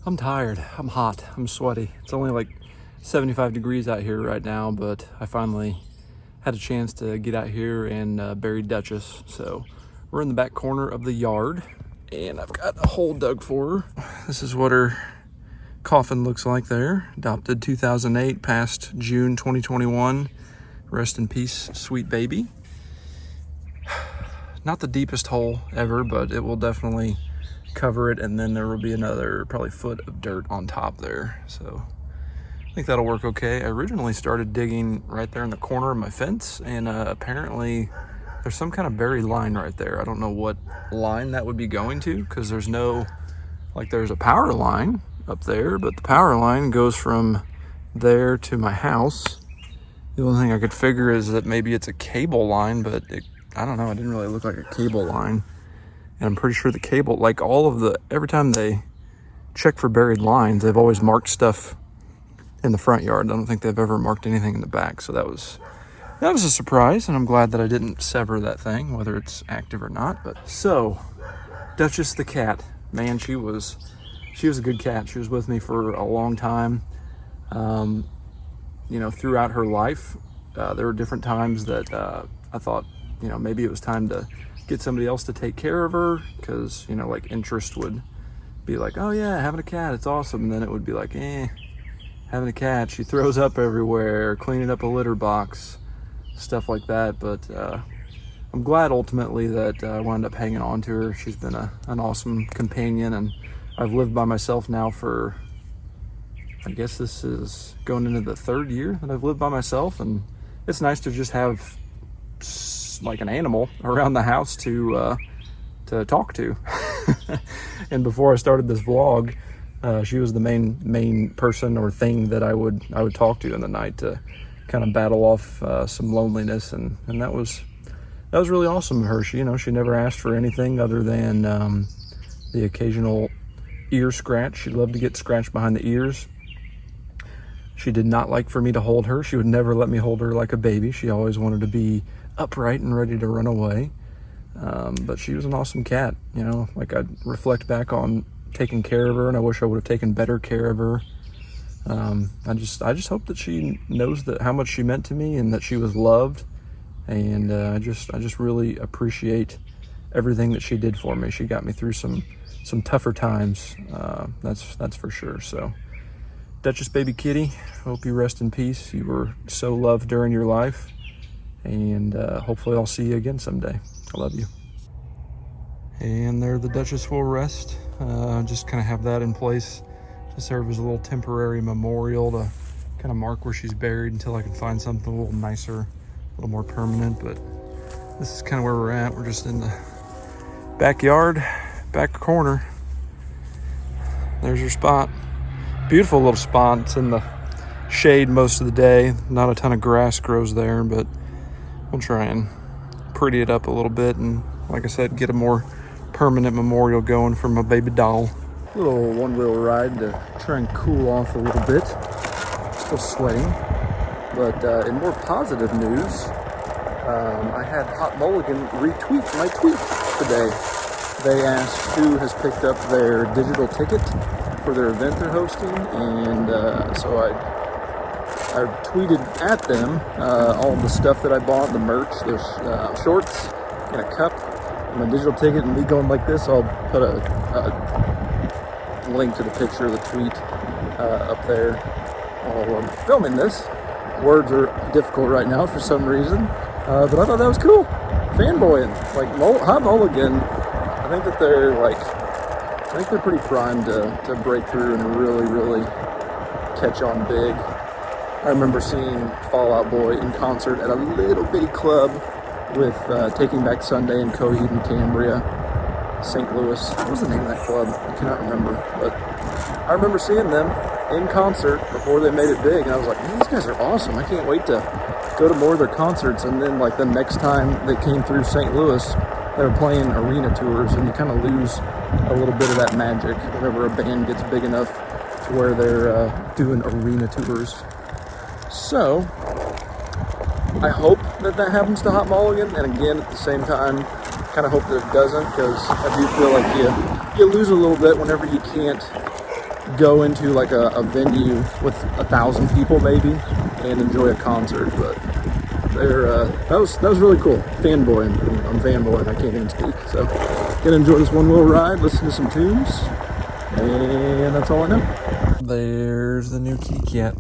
I'm tired, I'm hot, I'm sweaty. It's only like 75 degrees out here right now, but I finally had a chance to get out here and bury Duchess. So we're in the back corner of the yard and I've got a hole dug for her. This is what her coffin looks like there. Adopted 2008, passed June 2021. Rest in peace, sweet baby. Not the deepest hole ever, but it will definitely cover it, and then there will be another probably foot of dirt on top there. So I think that'll work okay. I originally started digging right there in the corner of my fence, and apparently there's some kind of buried line right there. I don't know what line that would be going to, because there's no, like, there's a power line up there, but the power line goes from there to my house. The only thing I could figure is that maybe it's a cable line, but I don't know, it didn't really look like a cable line. And I'm pretty sure the cable, like every time they check for buried lines, they've always marked stuff in the front yard. I don't think they've ever marked anything in the back. So that was a surprise, and I'm glad that I didn't sever that thing, whether it's active or not. But so, Duchess the cat, man, she was a good cat. She was with me for a long time. Throughout her life, there were different times that I thought, maybe it was time to get somebody else to take care of her, because like interest would be like, oh yeah, having a cat, it's awesome, and then it would be like, having a cat, she throws up everywhere, cleaning up a litter box, stuff like that. But I'm glad ultimately that I wound up hanging on to her. She's been an awesome companion, and I've lived by myself now for, I guess this is going into the third year that I've lived by myself, and it's nice to just have like an animal around the house to talk to. And before I started this vlog, she was the main person or thing that I would talk to in the night to kind of battle off some loneliness, and that was really awesome of her. She never asked for anything other than the occasional ear scratch. She loved to get scratched behind the ears. She did not like for me to hold her. She would never let me hold her like a baby. She always wanted to be upright and ready to run away. But she was an awesome cat. Like, I'd reflect back on taking care of her, and I wish I would have taken better care of her. I just hope that she knows that how much she meant to me, and that she was loved. And I just really appreciate everything that she did for me. She got me through some tougher times. That's for sure. So, Duchess baby kitty, hope you rest in peace. You were so loved during your life, and hopefully I'll see you again someday. I love you. And there the Duchess will rest. Just kind of have that in place to serve as a little temporary memorial to kind of mark where she's buried until I can find something a little nicer, a little more permanent. But this is kind of where we're at. We're just in the backyard, back corner. There's your spot. Beautiful little spot. It's in the shade most of the day. Not a ton of grass grows there, but we'll try and pretty it up a little bit, and like I said, get a more permanent memorial going for my baby doll. Little one-wheel ride to try and cool off a little bit. Still sweating, but in more positive news, I had Hot Mulligan retweet my tweet today. They asked who has picked up their digital ticket for their event they're hosting, and so I tweeted at them all the stuff that I bought, the merch. There's shorts and a cup and my digital ticket, and me going like this. I'll put a link to the picture of the tweet up there while I'm filming this. Words are difficult right now for some reason, but I thought that was cool. Fanboying, like Hot Mulligan. I think that they're pretty primed to break through and really catch on big. I remember seeing Fall Out Boy in concert at a little bitty club with Taking Back Sunday and Coheed and Cambria, St. Louis. What was the name of that club? I cannot remember. But I remember seeing them in concert before they made it big, and I was like, man, these guys are awesome. I can't wait to go to more of their concerts. And then, like, the next time they came through St. Louis, they were playing arena tours, and you kind of lose a little bit of that magic whenever a band gets big enough to where they're doing arena tours. So, I hope that happens to Hot Mulligan, and again, at the same time, kind of hope that it doesn't, because I do feel like you lose a little bit whenever you can't go into like a venue with 1,000 people maybe and enjoy a concert. But that was really cool. Fanboying. I'm fanboying. I can't even speak. So gonna enjoy this one little ride, listen to some tunes, and that's all I know. There's the new kitty cat.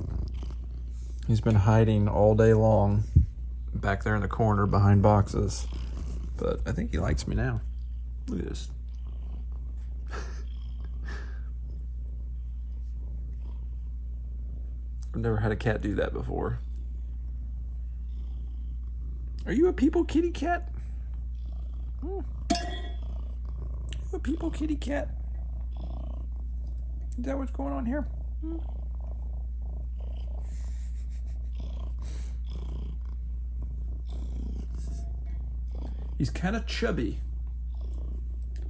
He's been hiding all day long back there in the corner behind boxes, but I think he likes me now. Look at this. I've never had a cat do that before. Are you a people kitty cat? Are you a people kitty cat? Is that what's going on here? He's kind of chubby.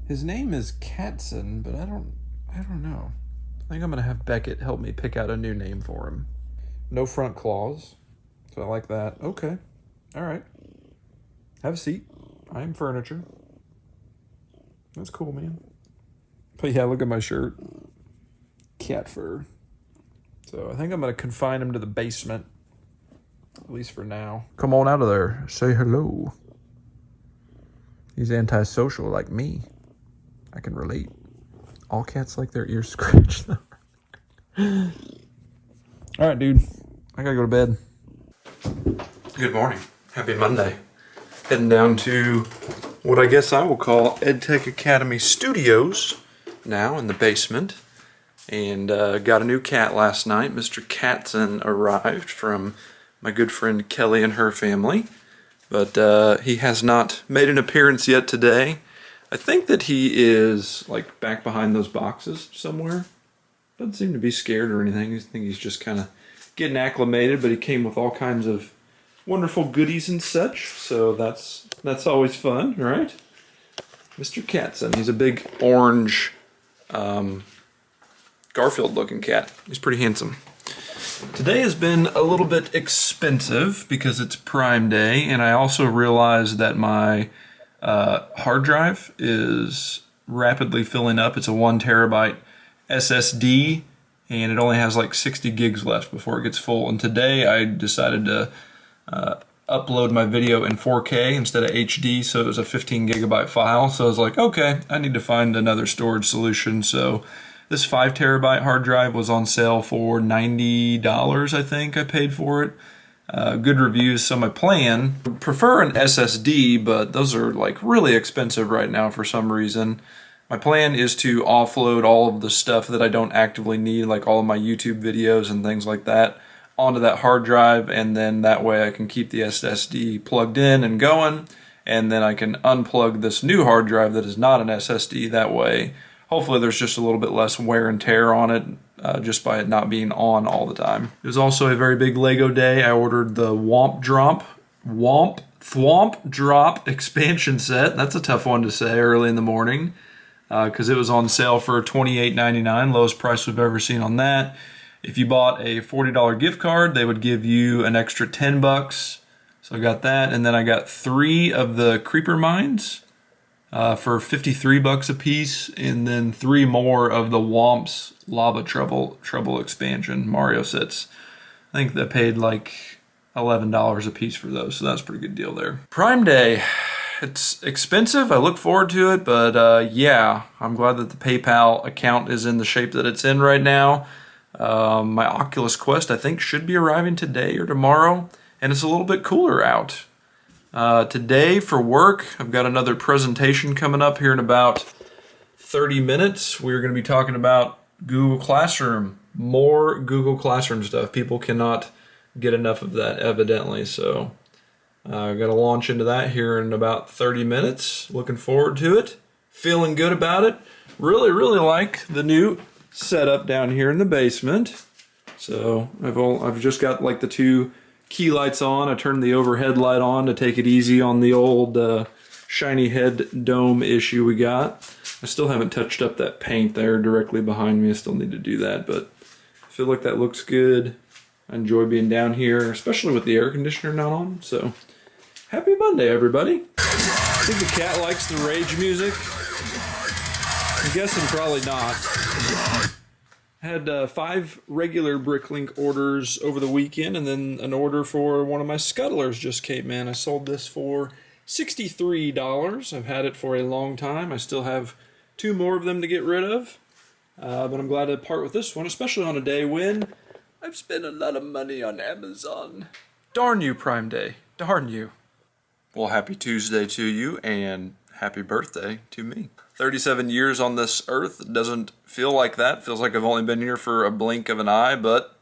His name is Catson, but I don't know. I think I'm gonna have Beckett help me pick out a new name for him. No front claws, so I like that. Okay, all right. Have a seat. I am furniture. That's cool, man. But yeah, look at my shirt. Cat fur. So I think I'm gonna confine him to the basement, at least for now. Come on out of there. Say hello. He's antisocial like me. I can relate. All cats like their ears scratched though. All right, dude. I gotta go to bed. Good morning. Happy Monday. Heading down to what I guess I will call EdTech Academy Studios now in the basement. And got a new cat last night. Mr. Catson arrived from my good friend Kelly and her family. But he has not made an appearance yet today. I think that he is like back behind those boxes somewhere. Doesn't seem to be scared or anything. I think he's just kind of getting acclimated, but he came with all kinds of wonderful goodies and such. So that's always fun, right? Mr. Catson. He's a big orange Garfield looking cat. He's pretty handsome. Today has been a little bit expensive because it's Prime Day, and I also realized that my hard drive is rapidly filling up. It's a 1 terabyte SSD, and it only has like 60 gigs left before it gets full. And today I decided to upload my video in 4K instead of HD, so it was a 15 gigabyte file. So I was like, okay, I need to find another storage solution. So this 5 terabyte hard drive was on sale for $90, I think I paid for it. Good reviews, so my plan, prefer an SSD, but those are like really expensive right now for some reason. My plan is to offload all of the stuff that I don't actively need, like all of my YouTube videos and things like that, onto that hard drive, and then that way I can keep the SSD plugged in and going, and then I can unplug this new hard drive that is not an SSD. That way hopefully there's just a little bit less wear and tear on it just by it not being on all the time. It was also a very big Lego day. I ordered the Thwomp Drop expansion set. That's a tough one to say early in the morning because it was on sale for $28.99, lowest price we've ever seen on that. If you bought a $40 gift card, they would give you an extra $10. So I got that, and then I got 3 of the creeper mines for $53 a piece, and then 3 more of the Whomp's Lava Trouble expansion Mario sets. I think they paid like $11 a piece for those, so that's a pretty good deal there. Prime Day, it's expensive. I look forward to it, but yeah, I'm glad that the PayPal account is in the shape that it's in right now. My Oculus Quest, I think, should be arriving today or tomorrow, and it's a little bit cooler out. Today for work, I've got another presentation coming up here in about 30 minutes. We're going to be talking about Google Classroom, more Google Classroom stuff. People cannot get enough of that, evidently, so I've got to launch into that here in about 30 minutes. Looking forward to it. Feeling good about it. Really, really like the new setup down here in the basement. So I've just got like the 2 key lights on. I turned the overhead light on to take it easy on the old shiny head dome issue we got. I still haven't touched up that paint there directly behind me. I still need to do that, but I feel like that looks good. I enjoy being down here, especially with the air conditioner not on. So happy Monday, everybody. I think the cat likes the rage music. I'm guessing probably not. Had 5 regular Bricklink orders over the weekend, and then an order for one of my scuttlers just came in. I sold this for $63. I've had it for a long time. I still have 2 more of them to get rid of, but I'm glad to part with this one, especially on a day when I've spent a lot of money on Amazon. Darn you, Prime Day. Darn you. Well, happy Tuesday to you, and happy birthday to me. 37 years on this earth. It doesn't feel like that. Feels like I've only been here for a blink of an eye, but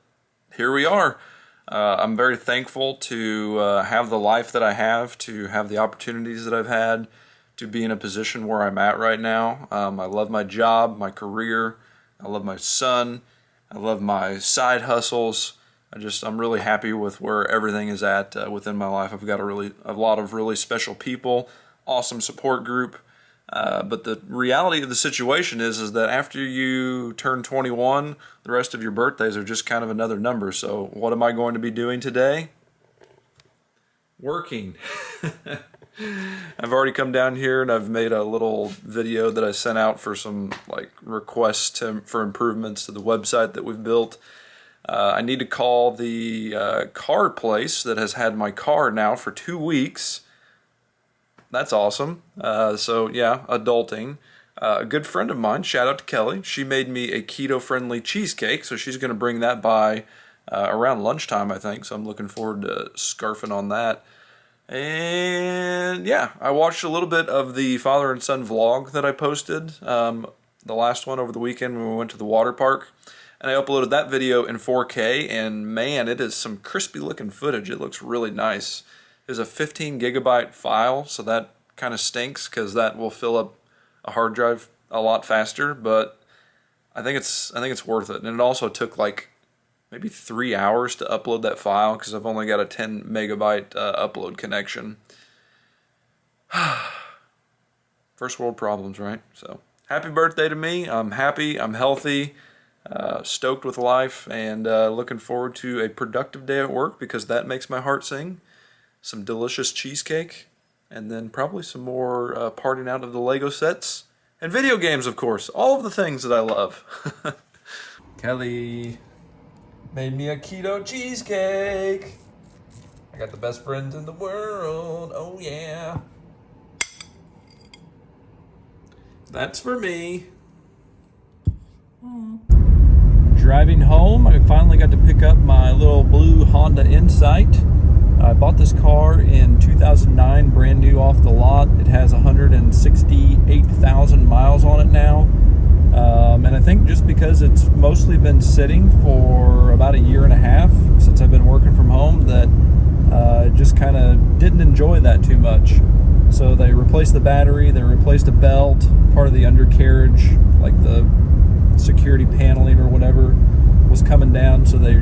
here we are. I'm very thankful to have the life that I have, to have the opportunities that I've had, to be in a position where I'm at right now. I love my job, my career. I love my son. I love my side hustles. I'm really happy with where everything is at within my life. I've got a lot of really special people, awesome support group. But the reality of the situation is that after you turn 21, the rest of your birthdays are just kind of another number. So what am I going to be doing today? Working. I've already come down here and I've made a little video that I sent out for some requests for improvements to the website that we've built. I need to call the car place that has had my car now for 2 weeks. That's awesome. So yeah, adulting. A good friend of mine, shout out to Kelly, she made me a keto-friendly cheesecake, so she's going to bring that by around lunchtime, I think, so I'm looking forward to scarfing on that. And yeah, I watched a little bit of the father and son vlog that I posted, the last one over the weekend when we went to the water park, and I uploaded that video in 4K, and man, it is some crispy looking footage. It looks really nice. Is a 15 gigabyte file, so that kind of stinks because that will fill up a hard drive a lot faster, but I think it's worth it. And it also took maybe 3 hours to upload that file because I've only got a 10 megabyte upload connection. First world problems, right? So happy birthday to me. I'm happy, I'm healthy, stoked with life, and looking forward to a productive day at work because that makes my heart sing. Some delicious cheesecake, and then probably some more parting out of the Lego sets, and video games, of course. All of the things that I love. Kelly made me a keto cheesecake. I got the best friends in the world. Oh yeah. That's for me. Driving home, I finally got to pick up my little blue Honda Insight. I bought this car in 2009, brand new off the lot. It has 168,000 miles on it now. And I think just because it's mostly been sitting for about a year and a half since I've been working from home, that just kind of didn't enjoy that too much. So they replaced the battery, they replaced a belt, part of the undercarriage, like the security paneling or whatever, was coming down, so they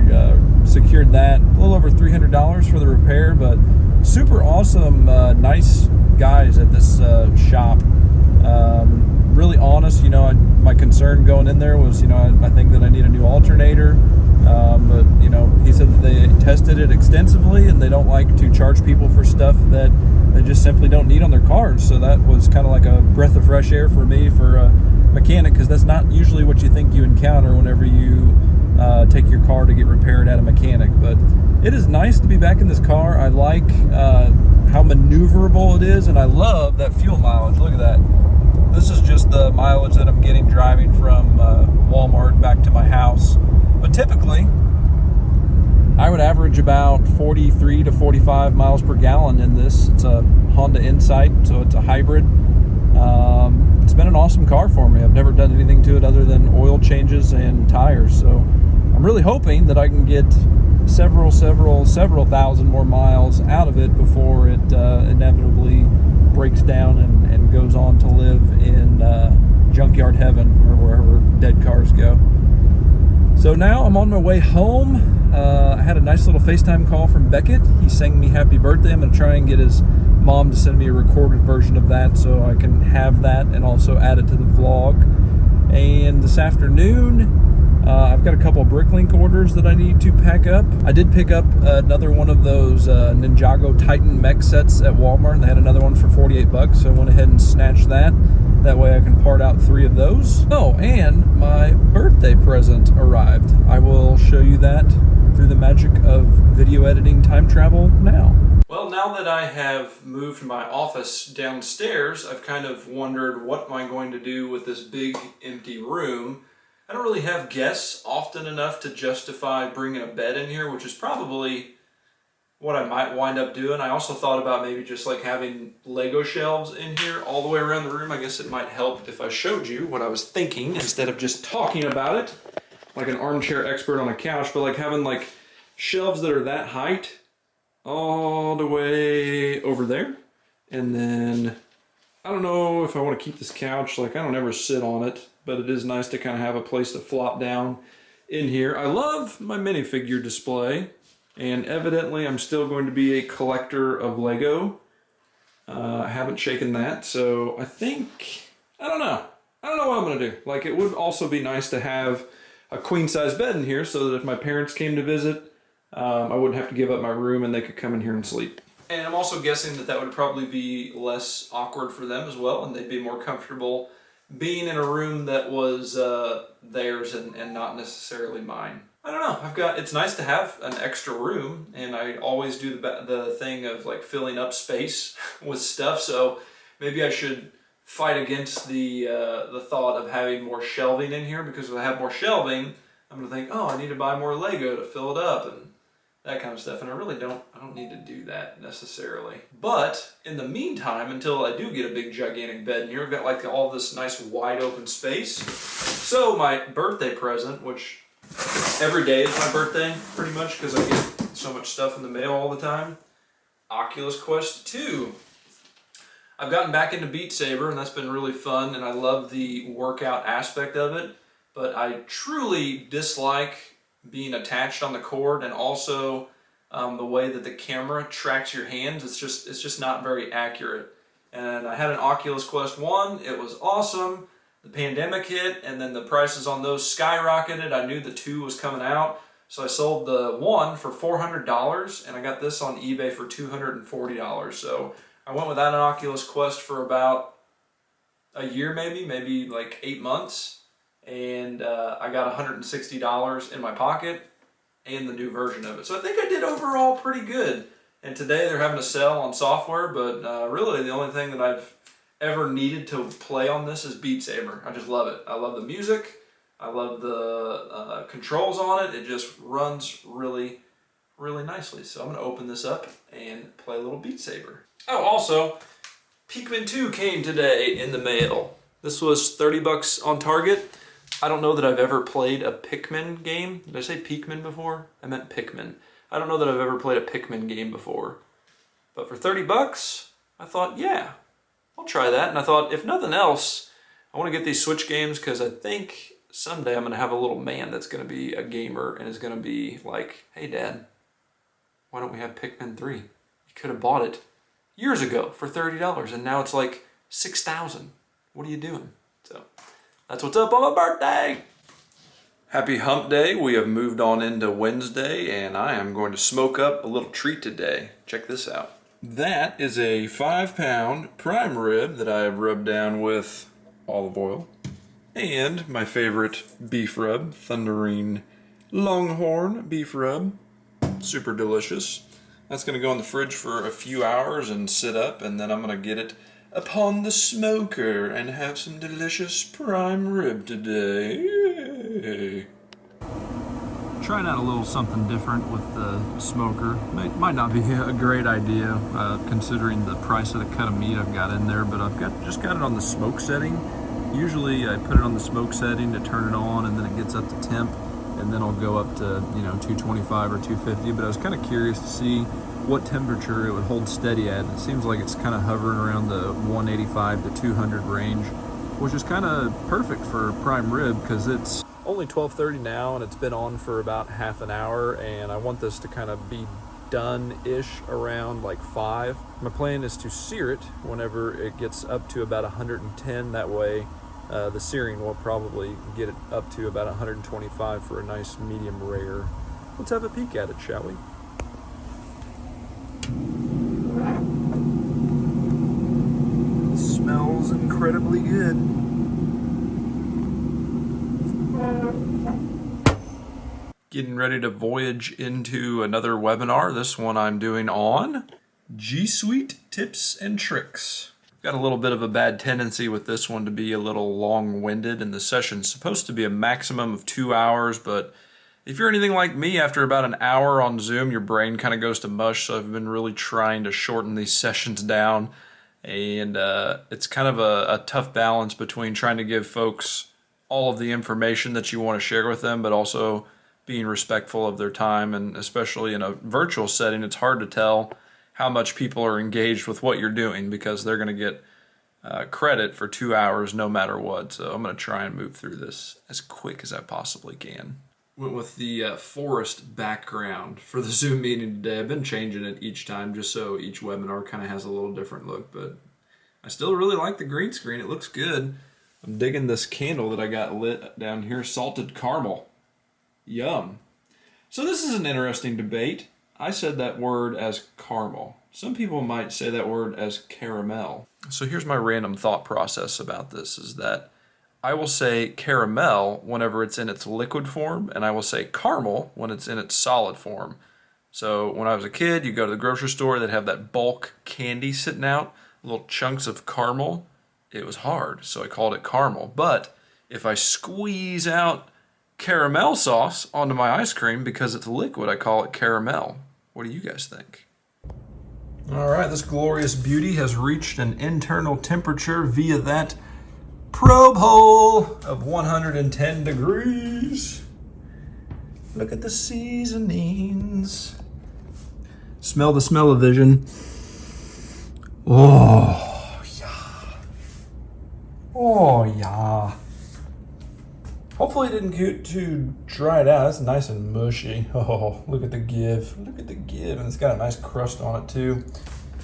secured that. A little over $300 for the repair, but super awesome, nice guys at this shop. Really honest, my concern going in there was, I think that I need a new alternator, but, he said that they tested it extensively and they don't like to charge people for stuff that they just simply don't need on their cars. So that was kind of like a breath of fresh air for me for a mechanic, because that's not usually what you think you encounter whenever you take your car to get repaired at a mechanic. But it is nice to be back in this car. I like how maneuverable it is, and I love that fuel mileage. Look at that. This is just the mileage that I'm getting driving from Walmart back to my house. But typically, I would average about 43 to 45 miles per gallon in this. It's a Honda Insight, so it's a hybrid. It's been an awesome car for me. I've never done anything to it other than oil changes and tires. So I'm really hoping that I can get several thousand more miles out of it before it inevitably breaks down and goes on to live in junkyard heaven, or wherever dead cars go. So now I'm on my way home. I had a nice little FaceTime call from Beckett. He sang me happy birthday. I'm going to try and get his mom to send me a recorded version of that so I can have that and also add it to the vlog. And this afternoon, I've got a couple Bricklink orders that I need to pack up. I did pick up another one of those Ninjago Titan mech sets at Walmart. They had another one for 48 bucks, so I went ahead and snatched that. That way I can part out 3 of those. Oh, and my birthday present arrived. I will show you that through the magic of video editing time travel now. Well, now that I have moved my office downstairs, I've kind of wondered, what am I going to do with this big empty room? I don't really have guests often enough to justify bringing a bed in here, which is probably what I might wind up doing. I also thought about maybe just like having Lego shelves in here all the way around the room. I guess it might help if I showed you what I was thinking instead of just talking about it like an armchair expert on a couch, but like having like shelves that are that height all the way over there. And then I don't know if I want to keep this couch, like I don't ever sit on it, but it is nice to kind of have a place to flop down in here. I love my minifigure display, and evidently I'm still going to be a collector of Lego. I haven't shaken that, so I think, I don't know what I'm gonna do. Like, it would also be nice to have a queen size bed in here so that if my parents came to visit, I wouldn't have to give up my room and they could come in here and sleep. And I'm also guessing that that would probably be less awkward for them as well, and they'd be more comfortable being in a room that was theirs and not necessarily mine. I don't know, it's nice to have an extra room, and I always do the thing of like filling up space with stuff, so maybe I should fight against the thought of having more shelving in here, because if I have more shelving, I'm gonna think, oh, I need to buy more Lego to fill it up and that kind of stuff, and I don't need to do that necessarily. But in the meantime, until I do get a big gigantic bed in here, I've got like all this nice wide open space. So my birthday present, which every day is my birthday pretty much because I get so much stuff in the mail all the time, Oculus Quest 2. I've gotten back into Beat Saber, and that's been really fun, and I love the workout aspect of it, but I truly dislike being attached on the cord, and also the way that the camera tracks your hands. It's just not very accurate. And I had an Oculus Quest 1, it was awesome. The pandemic hit, and then the prices on those skyrocketed. I knew the 2 was coming out, so I sold the 1 for $400, and I got this on eBay for $240. So I went without an Oculus Quest for about a year, maybe like 8 months. And I got $160 in my pocket and the new version of it. So I think I did overall pretty good. And today they're having a sale on software, but really the only thing that I've ever needed to play on this is Beat Saber. I just love it. I love the music. I love the controls on it. It just runs really, really nicely. So I'm going to open this up and play a little Beat Saber. Oh, also, Pikmin 2 came today in the mail. This was 30 bucks on Target. I don't know that I've ever played a Pikmin game. Did I say Pikmin before? I meant Pikmin. I don't know that I've ever played a Pikmin game before. But for 30 bucks, I thought, yeah, I'll try that. And I thought, if nothing else, I want to get these Switch games because I think someday I'm going to have a little man that's going to be a gamer and is going to be like, hey, Dad, why don't we have Pikmin 3? You could have bought it years ago for $30, and now it's like $6,000. What are you doing? So that's what's up on my birthday. Happy hump day. We have moved on into Wednesday, and I am going to smoke up a little treat today. Check this out. That is a 5-pound prime rib that I have rubbed down with olive oil. And my favorite beef rub, Thundering Longhorn beef rub. Super delicious. That's going to go in the fridge for a few hours and sit up, and then I'm going to get it upon the smoker and have some delicious prime rib today. Trying out a little something different with the smoker. Might not be a great idea considering the price of the cut of meat I've got in there, but I've just got it on the smoke setting. Usually I put it on the smoke setting to turn it on, and then it gets up to temp, and then I'll go up to 225 or 250, but I was kind of curious to see what temperature it would hold steady at. It seems like it's kind of hovering around the 185 to 200 range, which is kind of perfect for prime rib because it's only 12:30 now and it's been on for about half an hour, and I want this to kind of be done-ish around like 5. My plan is to sear it whenever it gets up to about 110. That way The searing will probably get it up to about 125 for a nice medium rare. Let's have a peek at it, shall we? It smells incredibly good. Getting ready to voyage into another webinar. This one I'm doing on G Suite tips and tricks. Got a little bit of a bad tendency with this one to be a little long-winded, and the session's supposed to be a maximum of 2 hours, but if you're anything like me, after about an hour on Zoom, your brain kind of goes to mush, so I've been really trying to shorten these sessions down, and it's kind of a tough balance between trying to give folks all of the information that you want to share with them, but also being respectful of their time, and especially in a virtual setting, it's hard to tell how much people are engaged with what you're doing because they're going to get credit for 2 hours no matter what. So I'm going to try and move through this as quick as I possibly can. Went with the forest background for the Zoom meeting today. I've been changing it each time just so each webinar kind of has a little different look, but I still really like the green screen. It looks good. I'm digging this candle that I got lit down here, salted caramel. Yum. So this is an interesting debate. I said that word as caramel. Some people might say that word as caramel. So here's my random thought process about this, is that I will say caramel whenever it's in its liquid form, and I will say caramel when it's in its solid form. So when I was a kid, you go to the grocery store, they'd have that bulk candy sitting out, little chunks of caramel. It was hard, so I called it caramel. But if I squeeze out caramel sauce onto my ice cream because it's liquid, I call it caramel. What do you guys think? All right, this glorious beauty has reached an internal temperature via that probe hole of 110 degrees. Look at the seasonings. Smell the smell-o-vision. Oh, yeah. Oh, yeah. Hopefully it didn't get too dried out. It's nice and mushy. Oh, look at the give. Look at the give. And it's got a nice crust on it too.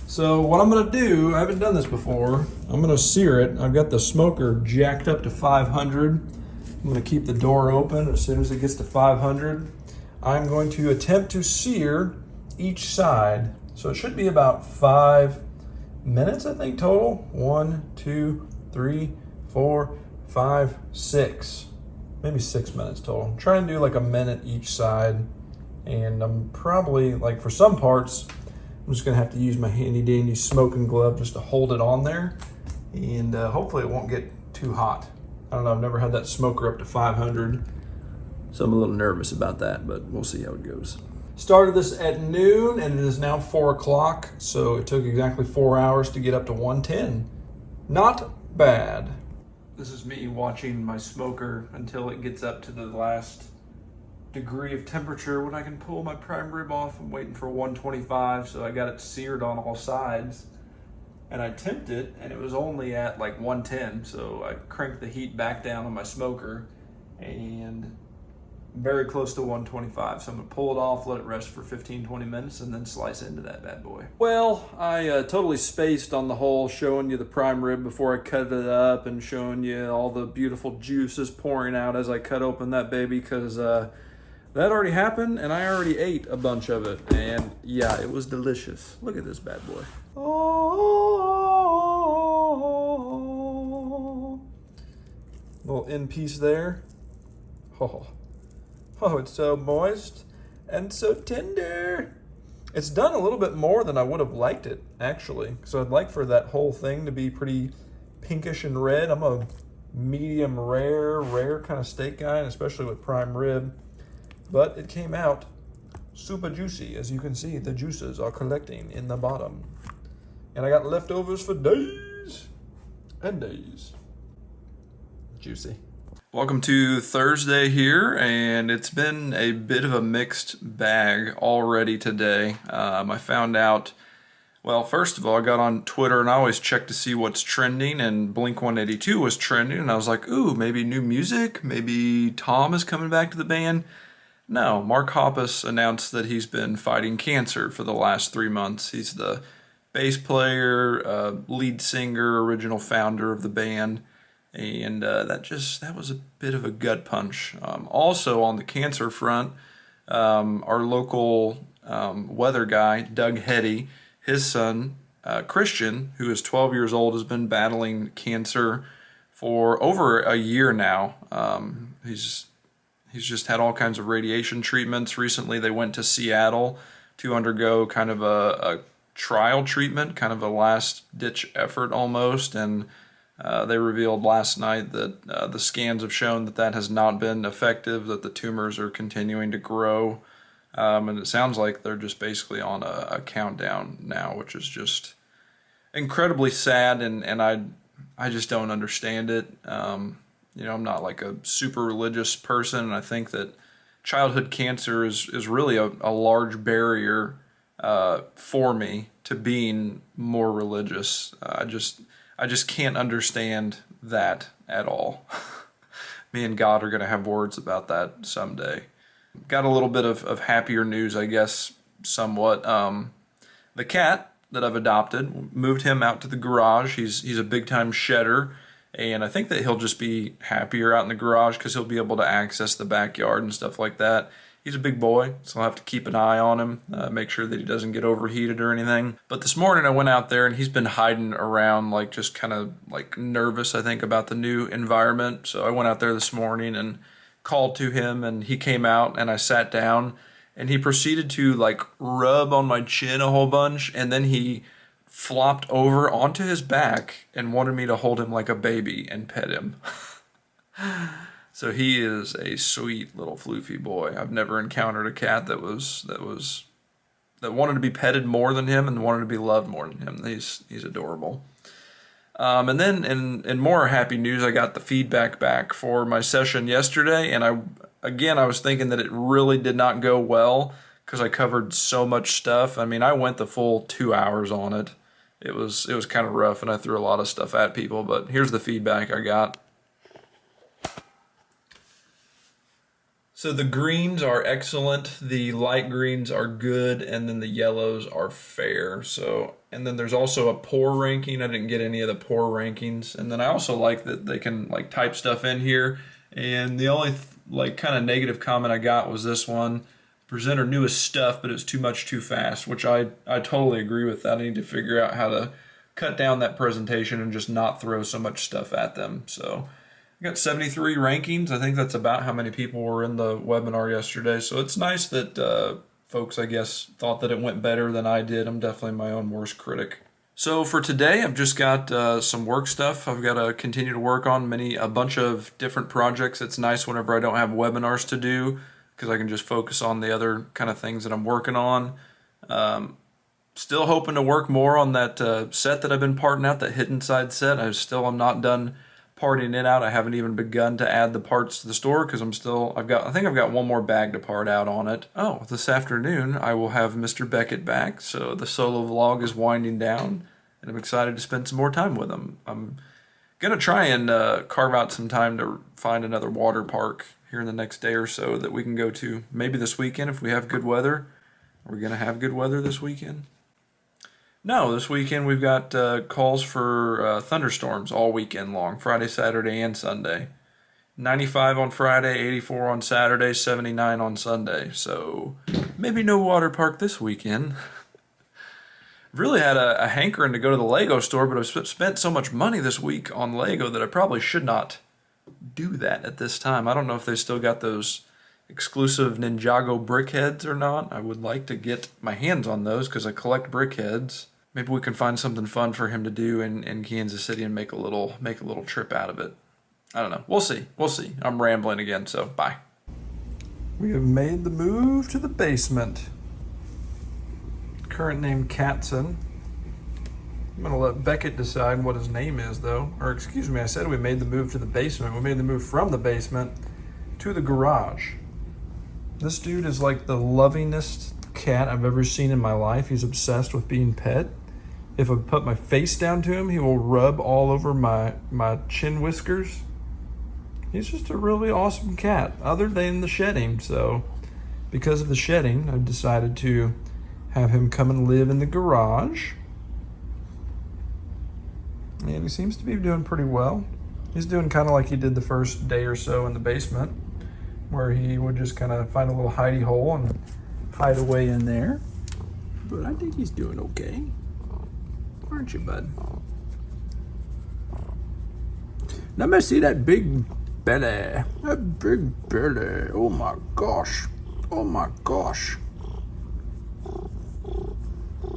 So what I'm going to do, I haven't done this before. I'm going to sear it. I've got the smoker jacked up to 500. I'm going to keep the door open as soon as it gets to 500. I'm going to attempt to sear each side. So it should be about 5 minutes, I think, total. 1, 2, 3, 4, 5, 6. Maybe 6 minutes total. I'm trying to do like a minute each side. And I'm probably, like for some parts, I'm just gonna have to use my handy dandy smoking glove just to hold it on there. And hopefully it won't get too hot. I don't know, I've never had that smoker up to 500. So I'm a little nervous about that, but we'll see how it goes. Started this at noon and it is now 4 o'clock. So it took exactly 4 hours to get up to 110. Not bad. This is me watching my smoker until it gets up to the last degree of temperature when I can pull my prime rib off. I'm waiting for 125, so I got it seared on all sides. And I temped it, and it was only at like 110, so I cranked the heat back down on my smoker, and very close to 125. So I'm gonna pull it off, let it rest for 15-20 minutes, and then slice into that bad boy. Well, I totally spaced on the whole showing you the prime rib before I cut it up and showing you all the beautiful juices pouring out as I cut open that baby, because that already happened and I already ate a bunch of it, and yeah, it was delicious. Look at this bad boy. Oh, little end piece there. Oh, it's so moist and so tender. It's done a little bit more than I would have liked it, actually. So I'd like for that whole thing to be pretty pinkish and red. I'm a medium rare kind of steak guy, and especially with prime rib. But it came out super juicy. As you can see, the juices are collecting in the bottom. And I got leftovers for days and days. Juicy. Welcome to Thursday here, and it's been a bit of a mixed bag already today. I found out, well, first of all, I got on Twitter and I always check to see what's trending, and Blink-182 was trending, and I was like, ooh, maybe new music, maybe Tom is coming back to the band. No, Mark Hoppus announced that he's been fighting cancer for the last 3 months. He's the bass player, lead singer, original founder of the band. And that was a bit of a gut punch. Also on the cancer front, our local weather guy, Doug Hetty, his son, Christian, who is 12 years old, has been battling cancer for over a year now. He's just had all kinds of radiation treatments. Recently, they went to Seattle to undergo kind of a trial treatment, kind of a last-ditch effort almost, and they revealed last night that the scans have shown that has not been effective, that the tumors are continuing to grow, and it sounds like they're just basically on a countdown now, which is just incredibly sad, and I just don't understand it. I'm not like a super religious person, and I think that childhood cancer is really a large barrier for me to being more religious. I just can't understand that at all. Me and God are going to have words about that someday. Got a little bit of happier news, I guess, somewhat. The cat that I've adopted, moved him out to the garage. He's a big-time shedder, and I think that he'll just be happier out in the garage because he'll be able to access the backyard and stuff like that. He's a big boy, so I'll have to keep an eye on him, make sure that he doesn't get overheated or anything. But this morning I went out there and he's been hiding around, like just kind of like nervous, I think, about the new environment. So I went out there this morning and called to him, and he came out, and I sat down, and he proceeded to like rub on my chin a whole bunch, and then he flopped over onto his back and wanted me to hold him like a baby and pet him. So he is a sweet little floofy boy. I've never encountered a cat that wanted to be petted more than him and wanted to be loved more than him. He's adorable. And then in more happy news, I got the feedback back for my session yesterday, and I was thinking that it really did not go well because I covered so much stuff. I mean, I went the full 2 hours on it. It was kind of rough, and I threw a lot of stuff at people, but here's the feedback I got. So the greens are excellent, the light greens are good, and then the yellows are fair. And then there's also a pour ranking. I didn't get any of the pour rankings. And then I also like that they can like type stuff in here. And the only kind of negative comment I got was this one. Presenter knew his stuff, but it was too much too fast, which I totally agree with that. I need to figure out how to cut down that presentation and just not throw so much stuff at them. So I got 73 rankings. I think that's about how many people were in the webinar yesterday. So it's nice that folks, I guess, thought that it went better than I did. I'm definitely my own worst critic. So for today, I've just got some work stuff I've got to continue to work on, a bunch of different projects. It's nice whenever I don't have webinars to do because I can just focus on the other kind of things that I'm working on. Still hoping to work more on that set that I've been parting out, that hidden side set. I'm not done parting it out. I haven't even begun to add the parts to the store because I think I've got one more bag to part out on it. Oh, this afternoon I will have Mr. Beckett back, so the solo vlog is winding down, and I'm excited to spend some more time with him. I'm gonna try and carve out some time to find another water park here in the next day or so that we can go to, maybe this weekend if we have good weather. Are we gonna have good weather this weekend? No, this weekend we've got calls for thunderstorms all weekend long, Friday, Saturday, and Sunday. 95 on Friday, 84 on Saturday, 79 on Sunday. So maybe no water park this weekend. Really had a hankering to go to the Lego store, but I've spent so much money this week on Lego that I probably should not do that at this time. I don't know if they still got those exclusive Ninjago brickheads or not. I would like to get my hands on those because I collect brickheads. Maybe we can find something fun for him to do in Kansas City and make a little trip out of it. I don't know. We'll see. I'm rambling again, so bye. We have made the move to the basement. Current name Katzen. I'm going to let Beckett decide what his name is, though. Or excuse me, I said we made the move to the basement. We made the move from the basement to the garage. This dude is like the lovingest cat I've ever seen in my life. He's obsessed with being pet. If I put my face down to him, he will rub all over my chin whiskers. He's just a really awesome cat, other than the shedding. So because of the shedding, I've decided to have him come and live in the garage. And he seems to be doing pretty well. He's doing kind of like he did the first day or so in the basement, where he would just kind of find a little hidey hole and hide away in there. But I think he's doing okay. Aren't you, bud? Let me see that big belly. That big belly. Oh my gosh. Oh my gosh.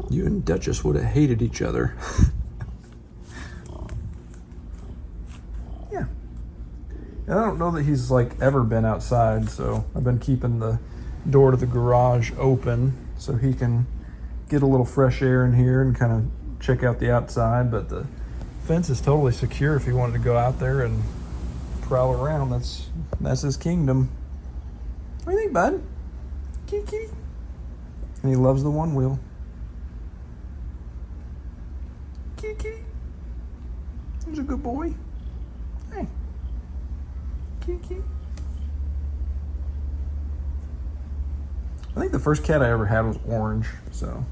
You and Duchess would have hated each other. Yeah. And I don't know that he's like ever been outside, so I've been keeping the door to the garage open so he can get a little fresh air in here and kind of check out the outside. But the fence is totally secure if he wanted to go out there and prowl around. That's his kingdom. What do you think, bud? Kiki. And he loves the one wheel. Kiki. He's a good boy. Hey. Kiki. I think the first cat I ever had was orange, so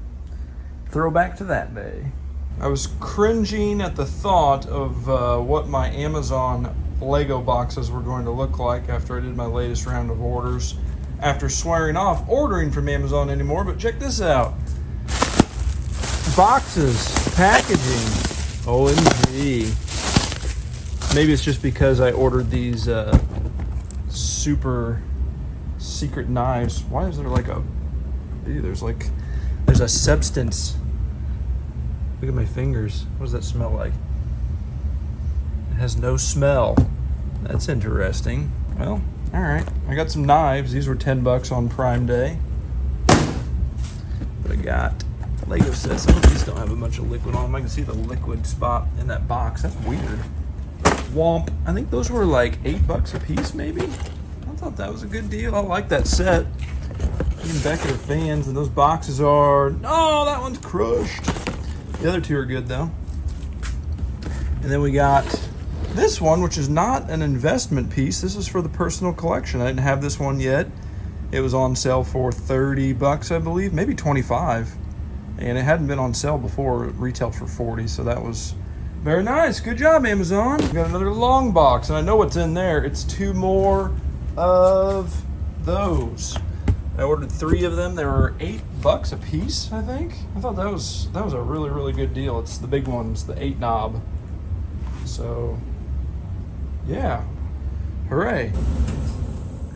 throwback to that day. I was cringing at the thought of what my Amazon Lego boxes were going to look like after I did my latest round of orders, after swearing off ordering from Amazon anymore. But check this out. Boxes, packaging, OMG. Maybe it's just because I ordered these super secret knives. Why is there like a, there's a substance. Look at my fingers. What does that smell like? It has no smell. That's interesting. Well, all right. I got some knives. These were $10 on Prime Day. But I got Lego sets. Some of these don't have a bunch of liquid on them. I can see the liquid spot in that box. That's weird. Womp. I think those were like $8 a piece, maybe. I thought that was a good deal. I like that set. Even back at the fans, and those boxes are. Oh, that one's crushed. The other two are good though. And then we got this one, which is not an investment piece. This is for the personal collection. I didn't have this one yet. It was on sale for $30, I believe, maybe 25. And it hadn't been on sale before. It retailed for 40, so that was very nice. Good job, Amazon. We got another long box, and I know what's in there. It's 2 more of those. I ordered 3 of them. They were $8 a piece, I think. I thought that was a really, really good deal. It's the big ones, the 8 knob. So, yeah. Hooray.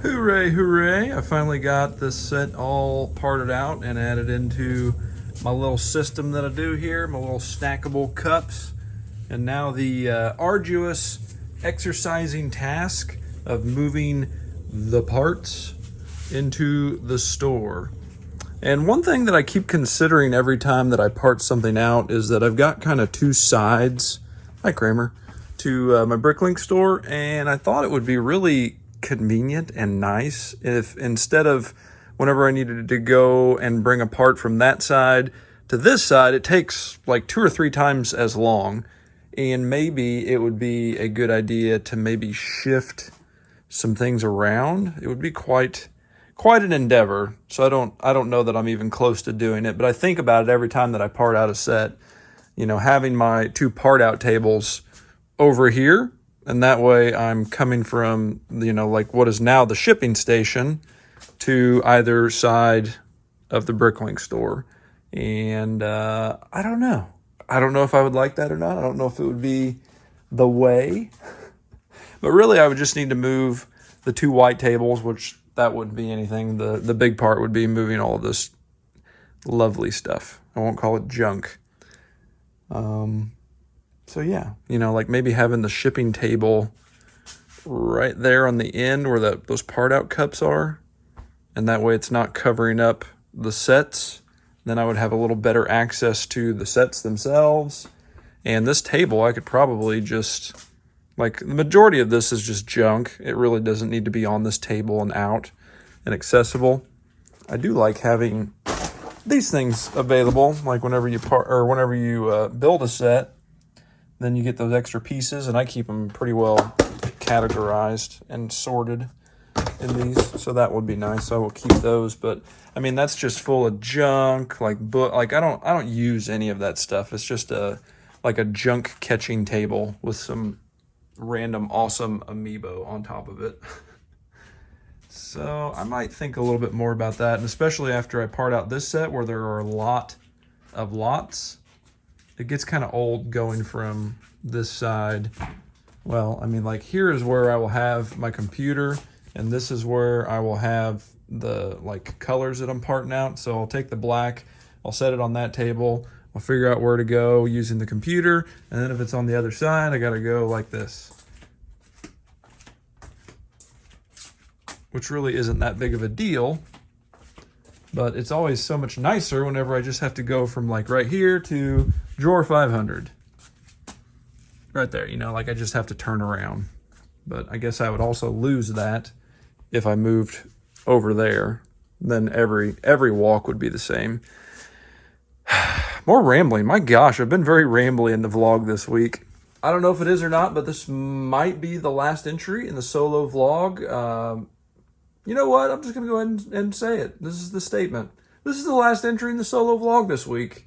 Hooray, hooray. I finally got this set all parted out and added into my little system that I do here, my little snackable cups. And now the arduous exercising task of moving the parts into the store. And one thing that I keep considering every time that I part something out is that I've got kind of 2 sides, hi Kramer, to my Bricklink store, and I thought it would be really convenient and nice if instead of whenever I needed to go and bring a part from that side to this side, it takes like 2 or 3 times as long, and maybe it would be a good idea to maybe shift some things around. It would be quite an endeavor. So I don't know that I'm even close to doing it, but I think about it every time that I part out a set, you know, having my 2 part out tables over here, and that way I'm coming from, you know, like what is now the shipping station to either side of the Bricklink store. And I don't know. I don't know if I would like that or not. I don't know if it would be the way. But really, I would just need to move the 2 white tables, which that wouldn't be anything. The big part would be moving all of this lovely stuff. I won't call it junk. So yeah, you know, like maybe having the shipping table right there on the end where those part out cups are, and that way it's not covering up the sets. Then I would have a little better access to the sets themselves. And this table, I could probably just, like, the majority of this is just junk. It really doesn't need to be on this table and out and accessible. I do like having these things available, like whenever you build a set, then you get those extra pieces, and I keep them pretty well categorized and sorted in these, so that would be nice. I will keep those, but I mean that's just full of junk, like I don't use any of that stuff. It's just like a junk catching table with some random awesome amiibo on top of it. So I might think a little bit more about that, and especially after I part out this set where there are a lot of lots, it gets kind of old going from this side. Well, I mean, like here is where I will have my computer, and this is where I will have the like colors that I'm parting out. So I'll take the black, I'll set it on that table, I'll figure out where to go using the computer, and then if it's on the other side, I gotta go like this. Which really isn't that big of a deal, but it's always so much nicer whenever I just have to go from like right here to drawer 500. Right there, you know, like I just have to turn around. But I guess I would also lose that if I moved over there. Then every walk would be the same. More rambling. My gosh, I've been very rambly in the vlog this week. I don't know if it is or not, but this might be the last entry in the solo vlog. You know what? I'm just going to go ahead and say it. This is the statement. This is the last entry in the solo vlog this week.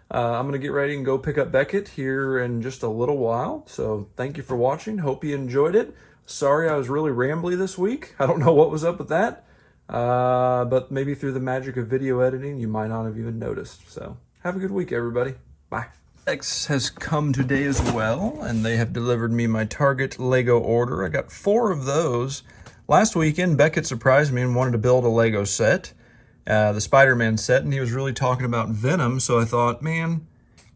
I'm going to get ready and go pick up Beckett here in just a little while. So thank you for watching. Hope you enjoyed it. Sorry I was really rambly this week. I don't know what was up with that. But maybe through the magic of video editing, you might not have even noticed. So have a good week, everybody. Bye. X has come today as well, and they have delivered me my Target Lego order. I got 4 of those. Last weekend, Beckett surprised me and wanted to build a Lego set, the Spider-Man set, and he was really talking about Venom, so I thought, man,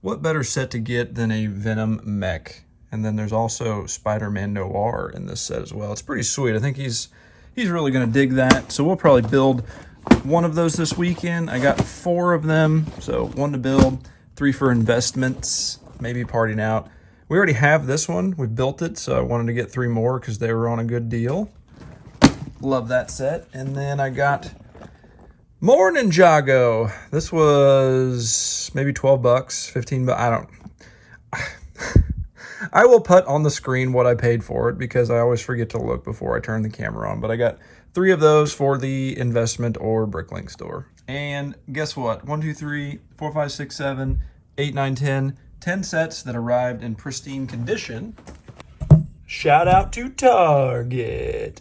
what better set to get than a Venom mech? And then there's also Spider-Man Noir in this set as well. It's pretty sweet. I think he's really going to dig that, so we'll probably build one of those this weekend. I got 4 of them, so 1 to build, 3 for investments, maybe parting out. We already have this one. We built it, so I wanted to get 3 more because they were on a good deal. Love that set. And then I got more Ninjago. This was maybe 12 bucks, 15 bucks. I don't. I will put on the screen what I paid for it because I always forget to look before I turn the camera on. But I got 3 of those for the investment or Bricklink store. And guess what? 1, 2, 3, 4, 5, 6, 7, 8, 9, 10. 10 sets that arrived in pristine condition. Shout out to Target.